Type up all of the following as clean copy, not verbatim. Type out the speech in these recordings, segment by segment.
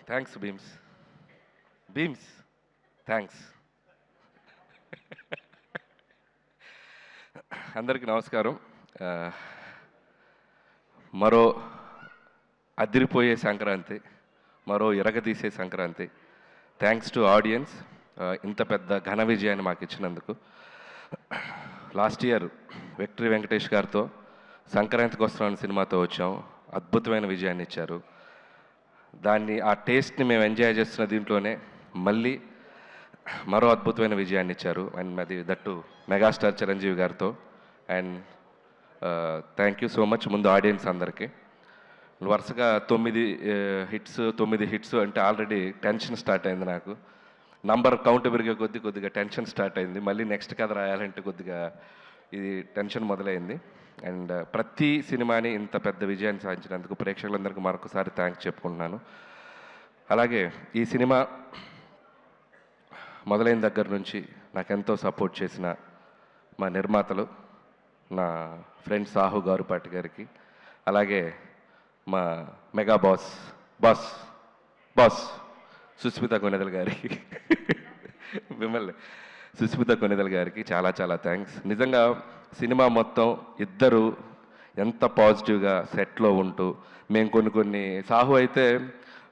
Thanks Bheems. Bheems thanks. అందరికీ నమస్కారం. ఆ, మరో అదిరిపోయే సంక్రాంతి, మరో ఇరగదీసే సంక్రాంతి. థ్యాంక్స్ టు ఆడియన్స్, ఇంత పెద్ద ఘన విజయాన్ని మాకు ఇచ్చినందుకు. లాస్ట్ ఇయర్ విక్టరీ వెంకటేష్ గారితో సంక్రాంతికి వస్తున్నాను సినిమాతో వచ్చాం. అద్భుతమైన విజయాన్ని ఇచ్చారు. దాన్ని, ఆ టేస్ట్ని మేము ఎంజాయ్ చేస్తున్న దీంట్లోనే మళ్ళీ మరో అద్భుతమైన విజయాన్ని ఇచ్చారు. అండ్ అది దట్టు మెగాస్టార్ చిరంజీవి గారితో. And thank you so much ముందు ఆడియన్స్ అందరికీ. వరుసగా 9 హిట్స్ అంటే ఆల్రెడీ టెన్షన్ స్టార్ట్ అయింది నాకు. నంబర్ కౌంట్ పెరిగే కొద్దిగా టెన్షన్ స్టార్ట్ అయింది. మళ్ళీ నెక్స్ట్ కథ రాయాలంటే కొద్దిగా ఇది టెన్షన్ మొదలైంది. అండ్ ప్రతి సినిమాని ఇంత పెద్ద విజయాన్ని సాధించినందుకు ప్రేక్షకులందరికీ మరొకసారి థ్యాంక్స్ చెప్పుకుంటున్నాను. అలాగే ఈ సినిమా మొదలైన దగ్గర నుంచి నాకెంతో సపోర్ట్ చేసిన మా నిర్మాతలు, నా ఫ్రెండ్ సాహు గారుపాటి గారికి, అలాగే మా మెగా బాస్ సుస్మిత కొనెదల గారికి, మిమ్మల్ని సుస్మిత కొనెదల గారికి చాలా చాలా థ్యాంక్స్. నిజంగా సినిమా మొత్తం ఇద్దరు ఎంత పాజిటివ్గా సెట్లో ఉంటూ, మేము కొన్ని సాహు అయితే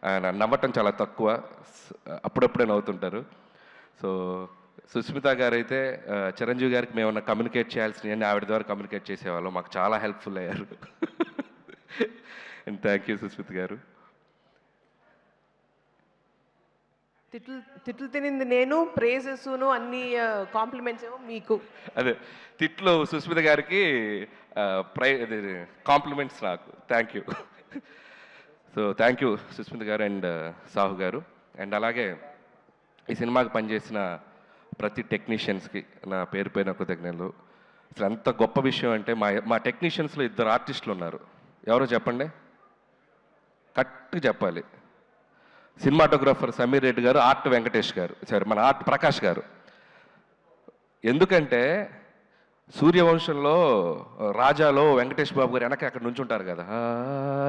ఆయన నవ్వటం చాలా తక్కువ, అప్పుడప్పుడే నవ్వుతుంటారు. సో సుస్మిత గారు అయితే చిరంజీవి గారికి మేమన్నా కమ్యూనికేట్ చేయాల్సినవన్నీ ఆవిడ ద్వారా కమ్యూనికేట్ చేసేవాళ్ళం. మాకు చాలా హెల్ప్ఫుల్ అయ్యారు. అండ్ థ్యాంక్ యూ సుస్మిత గారు. తిట్లు తినింది నేను, ప్రేజెస్ను అన్ని కాంప్లిమెంట్స్ ఏమో మీకు. అదే తిట్లు సుస్మిత గారికి, కాంప్లిమెంట్స్ నాకు. Thank you. So thank you Sushmita garu and Sahu గారు. అండ్ అలాగే ఈ సినిమాకి పనిచేసిన ప్రతి టెక్నీషియన్స్కి నా పేరుపైన కృతజ్ఞతలు. అసలు ఎంత గొప్ప విషయం అంటే మా టెక్నీషియన్స్లో 2 ఆర్టిస్టులు ఉన్నారు. ఎవరో చెప్పండి, కరెక్ట్గా చెప్పాలి. సినిమాటోగ్రాఫర్ సమీర్ రెడ్డి గారు, ఆర్ట్ వెంకటేష్ గారు, సారీ మన ఆర్ట్ ప్రకాష్ గారు. ఎందుకంటే సూర్యవంశంలో రాజాలో వెంకటేష్ బాబు గారు వెనక అక్కడ నుంచి ఉంటారు కదా,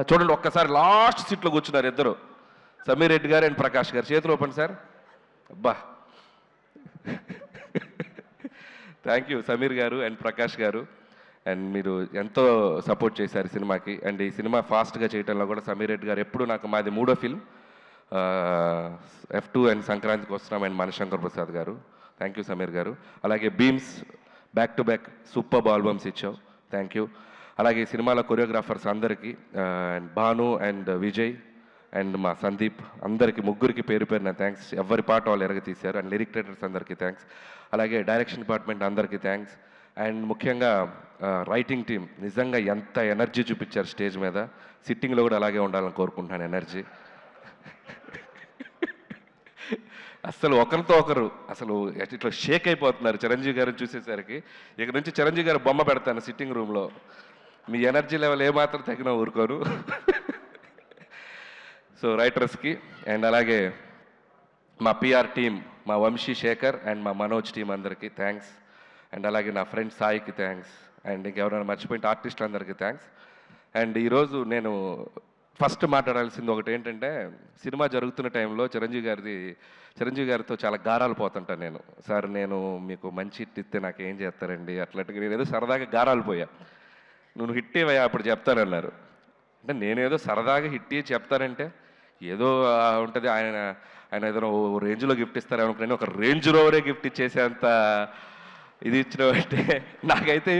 చూడండి ఒక్కసారి లాస్ట్ సీట్లో కూర్చున్నారు ఇద్దరు, సమీర్ రెడ్డి గారు అండ్ ప్రకాష్ గారు. చేతులు ఓపెన్ సార్. అబ్బా, థ్యాంక్ యూ సమీర్ గారు అండ్ ప్రకాష్ గారు. అండ్ మీరు ఎంతో సపోర్ట్ చేశారు సినిమాకి. అండ్ ఈ సినిమా ఫాస్ట్గా చేయడంలో కూడా సమీర్ రెడ్డి గారు ఎప్పుడు నాకు, మాది 3వ ఫిల్మ్ F2 అండ్ సంక్రాంతికి వస్తున్నాం అండ్ మనశంకర్ ప్రసాద్ గారు. Thank you Sameer garu. అలాగే Bheems back to back super albums ఇచ్చావు, థ్యాంక్ యూ. అలాగే ఈ సినిమాలో కొరియోగ్రాఫర్స్ అందరికీ, భాను అండ్ విజయ్ అండ్ మా సందీప్, అందరికీ ముగ్గురికి పేరు పేరున థ్యాంక్స్. ఎవరి పాట వాళ్ళు ఎరగతీశారు. అండ్ లిరిక్ రైటర్స్ అందరికీ థ్యాంక్స్. అలాగే డైరెక్షన్ డిపార్ట్మెంట్ అందరికీ థ్యాంక్స్. అండ్ ముఖ్యంగా రైటింగ్ టీం నిజంగా ఎంత ఎనర్జీ చూపించారు స్టేజ్ మీద. సిట్టింగ్లో కూడా అలాగే ఉండాలని కోరుకుంటున్నాను ఎనర్జీ. అసలు ఒకరితో ఒకరు అసలు ఇట్లా షేక్ అయిపోతున్నారు చిరంజీవి గారిని చూసేసరికి. ఇక నుంచి చిరంజీవి గారు బొమ్మ పెడతాను సిట్టింగ్ రూమ్లో. మీ ఎనర్జీ లెవెల్ ఏమాత్రం తగిన ఊరుకోరు. సో రైటర్స్కి అండ్ అలాగే మా పిఆర్ టీం, మా వంశీ శేఖర్ అండ్ మా మనోజ్ టీం అందరికీ థ్యాంక్స్. అండ్ అలాగే నా ఫ్రెండ్ సాయికి థ్యాంక్స్. అండ్ ఇంకెవరైనా మర్చిపోయిన ఆర్టిస్టులు అందరికీ థ్యాంక్స్. అండ్ ఈరోజు నేను ఫస్ట్ మాట్లాడాల్సింది ఒకటి ఏంటంటే, సినిమా జరుగుతున్న టైంలో చిరంజీవి గారితో చాలా గారాలు పోతుంటాను నేను. సార్ నేను మీకు మంచి హిట్ ఇస్తే నాకు ఏం చేస్తారండి అట్లాంటిగా. నేను ఏదో సరదాగా గారాలు పోయా. నువ్వు హిట్ ఇవ్వయా అప్పుడు చెప్తానన్నారు. అంటే నేనేదో సరదాగా హిట్ ఇచ్చి చెప్తానంటే ఏదో ఉంటుంది, ఆయన ఏదో రేంజ్లో గిఫ్ట్ ఇస్తారనుకున్నాను. ఒక రేంజ్ రోవరే గిఫ్ట్ ఇచ్చేసేంత ఇది ఇచ్చినామంటే, నాకైతే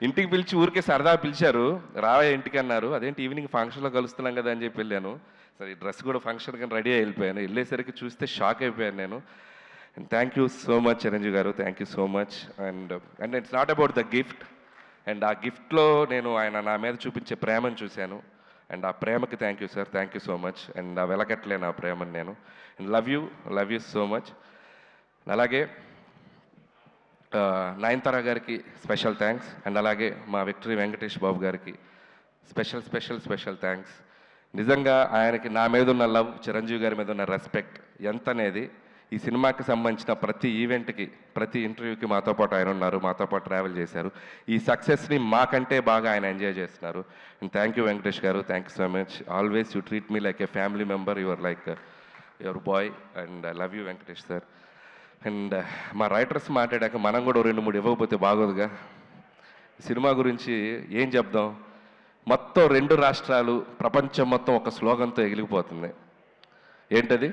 ఇంటికి పిలిచి ఊరికే సరదా పిలిచారు, రావే ఇంటికి అన్నారు. అదేంటి ఈవినింగ్ ఫంక్షన్లో కలుస్తున్నాం కదా అని చెప్పి వెళ్ళాను. సరే ఈ డ్రెస్ కూడా ఫంక్షన్ కానీ రెడీ అయిపోయాను. వెళ్ళేసరికి చూస్తే షాక్ అయిపోయాను నేను. And thank you so much Chiranjeevi garu, thank you so much. And it's not about the gift. And ఆ గిఫ్ట్లో నేను ఆయన నా మీద చూపించే ప్రేమను చూశాను. అండ్ ఆ ప్రేమకి thank you sir, thank you so much. And ఆ వెలకట్లేను ఆ ప్రేమను నేను. And love you so much. అలాగే నయనతార గారికి స్పెషల్ థ్యాంక్స్. అండ్ అలాగే మా విక్టరీ వెంకటేష్ బాబు గారికి స్పెషల్ థ్యాంక్స్. నిజంగా ఆయనకి నా మీద ఉన్న లవ్, చిరంజీవి గారి మీద ఉన్న రెస్పెక్ట్ ఎంత అనేది ఈ సినిమాకి సంబంధించిన ప్రతి ఈవెంట్కి, ప్రతి ఇంటర్వ్యూకి మాతో పాటు ఆయన ఉన్నారు, మాతో పాటు ట్రావెల్ చేశారు. ఈ సక్సెస్ని మాకంటే బాగా ఆయన ఎంజాయ్ చేస్తున్నారు. అండ్ థ్యాంక్ యూ వెంకటేష్ గారు, thank you so much. Always you treat me like A family member. Your like your boy and I love you Venkatesh sir. And మా రైటర్స్ మాట్లాడాక మనం కూడా 2-3 ఇవ్వకపోతే బాగోదుగా. సినిమా గురించి ఏం చెప్దాం, మొత్తం 2 రాష్ట్రాలు ప్రపంచం మొత్తం ఒక స్లోగన్తో ఎగిలిపోతుంది. ఏంటది?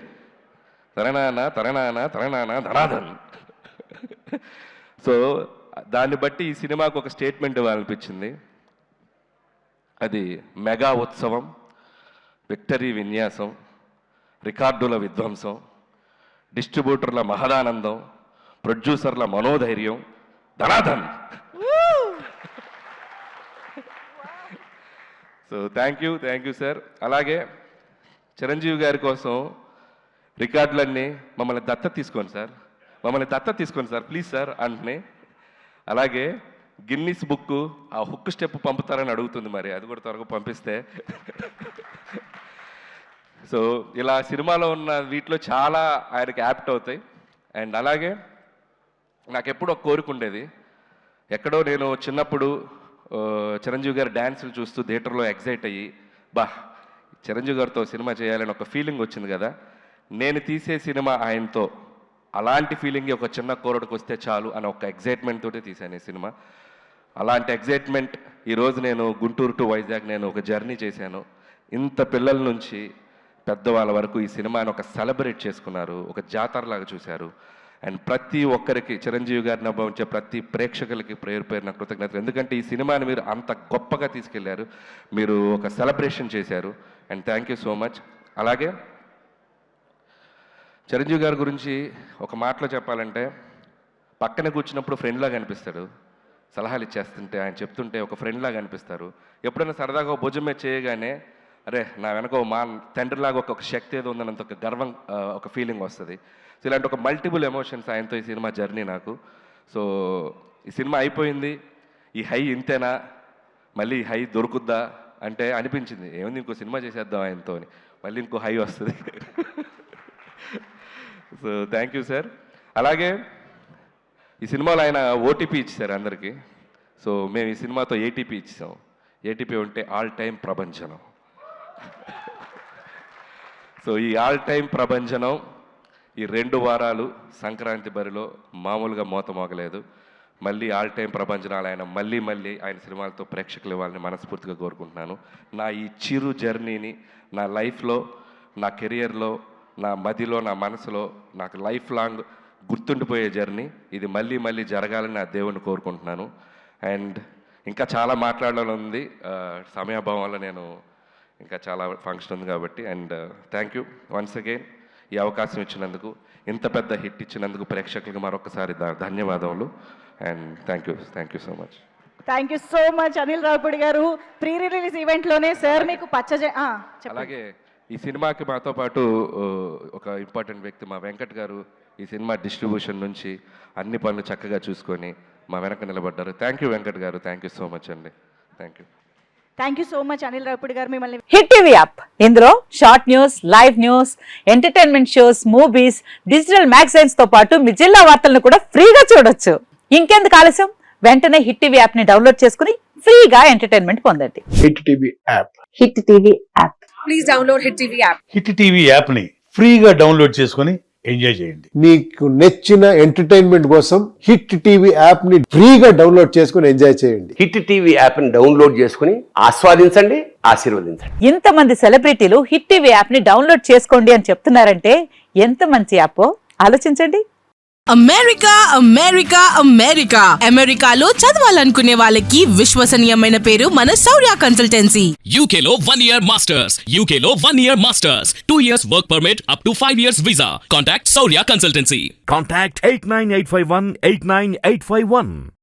తరణాన తరణాన తరణాన ధనాధన్. సో దాన్ని బట్టి ఈ సినిమాకు ఒక స్టేట్మెంట్ ఇవ్వాలనిపించింది. అది మెగా ఉత్సవం, విక్టరీ విన్యాసం, రికార్డుల విధ్వంసం, డిస్ట్రిబ్యూటర్ల మహదానందం, ప్రొడ్యూసర్ల మనోధైర్యం, ధనాధన్. So thank you sir. అలాగే చిరంజీవి గారి కోసం రికార్డులన్నీ మమ్మల్ని దత్తత తీసుకోండి సార్, ప్లీజ్ సార్ అంటున్నాయి. అలాగే గిన్నిస్ బుక్ ఆ హుక్ స్టెప్ పంపుతారని అడుగుతుంది, మరి అది కూడా త్వరగా పంపిస్తే. సో ఇలా సినిమాలో ఉన్న వీటిలో చాలా ఆయనకి యాప్ట్ అవుతాయి. అండ్ అలాగే నాకు ఎప్పుడు ఒక కోరిక ఉండేది, ఎక్కడో నేను చిన్నప్పుడు చిరంజీవి గారి డ్యాన్సులు చూస్తూ థియేటర్లో ఎగ్జైట్ అయ్యి చిరంజీవి గారితో సినిమా చేయాలని ఒక ఫీలింగ్ వచ్చింది కదా. నేను తీసే సినిమా ఆయనతో అలాంటి ఫీలింగ్ ఒక చిన్న కోరడికి వస్తే చాలు అని ఒక ఎగ్జైట్మెంట్ తోటి తీశాను ఈ సినిమా. అలాంటి ఎగ్జైట్మెంట్ ఈరోజు నేను గుంటూరు టు వైజాగ్ నేను ఒక జర్నీ చేశాను. ఇంత పిల్లల నుంచి పెద్దవాళ్ళ వరకు ఈ సినిమాని ఒక సెలబ్రేట్ చేసుకున్నారు, ఒక జాతరలాగా చూశారు. అండ్ ప్రతి ఒక్కరికి చిరంజీవి గారిని అనుభవించే ప్రతి ప్రేక్షకులకి పేరున కృతజ్ఞతలు. ఎందుకంటే ఈ సినిమాని మీరు అంత గొప్పగా తీసుకెళ్లారు, మీరు ఒక సెలబ్రేషన్ చేశారు. And thank you so much. అలాగే చిరంజీవి గారి గురించి ఒక మాటలో చెప్పాలంటే, పక్కన కూర్చున్నప్పుడు ఫ్రెండ్లాగా అనిపిస్తాడు, సలహాలు ఇచ్చేస్తుంటే ఆయన చెప్తుంటే ఒక ఫ్రెండ్లాగా అనిపిస్తారు. ఎప్పుడైనా సరదాగా భుజం మీద చేయగానే అరే నా వెనక మా తండ్రిలాగా ఒక శక్తి ఏదో ఉందన్నంత ఒక గర్వం, ఒక ఫీలింగ్ వస్తుంది. సో ఇలాంటి ఒక మల్టిపుల్ ఎమోషన్స్ ఆయనతో ఈ సినిమా జర్నీ నాకు. సో ఈ సినిమా అయిపోయింది, ఈ హై ఇంతేనా, మళ్ళీ ఈ హై దొరుకుద్దా అంటే అనిపించింది, ఏముంది ఇంకో సినిమా చేసేద్దాం ఆయనతో అని, మళ్ళీ ఇంకో హై వస్తుంది. So thank you sir. అలాగే ఈ సినిమాలో ఆయన ఓటీపీ ఇచ్చారు అందరికీ. సో మేము ఈ సినిమాతో ఏటీపీ ఇచ్చాం. ఏటీపీ ఉంటే ఆల్ టైమ్ ప్రభంజనం. సో ఈ ఆల్ టైమ్ ప్రభంజనం ఈ 2 వారాలు సంక్రాంతి బరిలో మామూలుగా మోతమోగలేదు. మళ్ళీ ఆల్ టైమ్ ప్రభంజనాలు ఆయన మళ్ళీ ఆయన సినిమాలతో ప్రేక్షకులు ఇవ్వాలని మనస్ఫూర్తిగా కోరుకుంటున్నాను. నా ఈ చిరు జర్నీని నా లైఫ్లో, నా కెరియర్లో, నా మదిలో, నా మనసులో నాకు లైఫ్ లాంగ్ గుర్తుండిపోయే జర్నీ ఇది మళ్ళీ జరగాలని నా దేవుణ్ణి కోరుకుంటున్నాను. అండ్ ఇంకా చాలా మాట్లాడాలని ఉంది, సమయాభావం వల్ల నేను ఇంకా చాలా ఫంక్షన్ ఉంది కాబట్టి. And thank you once again ఈ అవకాశం ఇచ్చినందుకు, ఇంత పెద్ద హిట్ ఇచ్చినందుకు ప్రేక్షకులకు మరొకసారి ధన్యవాదములు. And thank you so much. Thank you so much Anil Ravipudi garu. Pre release ఈవెంట్లోనే sir మీకు అలాగే ఈ సినిమాకి మాతో పాటు ఒక ఇంపార్టెంట్ వ్యక్తి మా వెంకట్ గారు ఈ సినిమా డిస్ట్రిబ్యూషన్ నుంచి అన్ని పనులు చక్కగా చూసుకొని మా వెనక నిలబడ్డారు. థ్యాంక్ యూ వెంకట్ గారు, థ్యాంక్ యూ సో మచ్ అండి. Thank you so much Anil Ravipudi గారు. మిమ్మల్ని హిట్ టీవీ యాప్, ఇందులో short news, live news, entertainment shows, movies, digital magazines తో పాటు మీ జిల్లా వార్తలను కూడా ఫ్రీగా చూడొచ్చు. ఇంకెందుకు ఆలస్యం, వెంటనే హిట్ టీవీ యాప్ ని డౌన్లోడ్ చేసుకుని ఫ్రీగా ఎంటర్టైన్మెంట్ పొందండి. Hit TV app. Hit TV app. Please download hit TV app. Hit TV app ని ఫ్రీగా డౌన్లోడ్ చేసుకుని ఎంజాయ్ చేయండి. మీకు నచ్చిన ఎంటర్టైన్మెంట్ కోసం హిట్ టీవీ యాప్ ని ఫ్రీగా డౌన్లోడ్ చేసుకుని ఎంజాయ్ చేయండి. హిట్ టీవీ యాప్ ని డౌన్లోడ్ చేసుకుని ఆస్వాదించండి, ఆశీర్వదించండి. ఇంతమంది సెలబ్రిటీలు హిట్ టీవీ యాప్ ని డౌన్లోడ్ చేసుకోండి అని చెప్తున్నారంటే ఎంత మంచి యాప్ ఆలోచించండి. అమెరికాలో చదవాలనుకునే వాళ్ళకి విశ్వసనీయమైన పేరు మన శౌర్య కన్సల్టెన్సీ. UK లో 1 year masters, 2 years work permit up to 5 years visa. Contact Saurya Consultancy. Contact 89851 89851.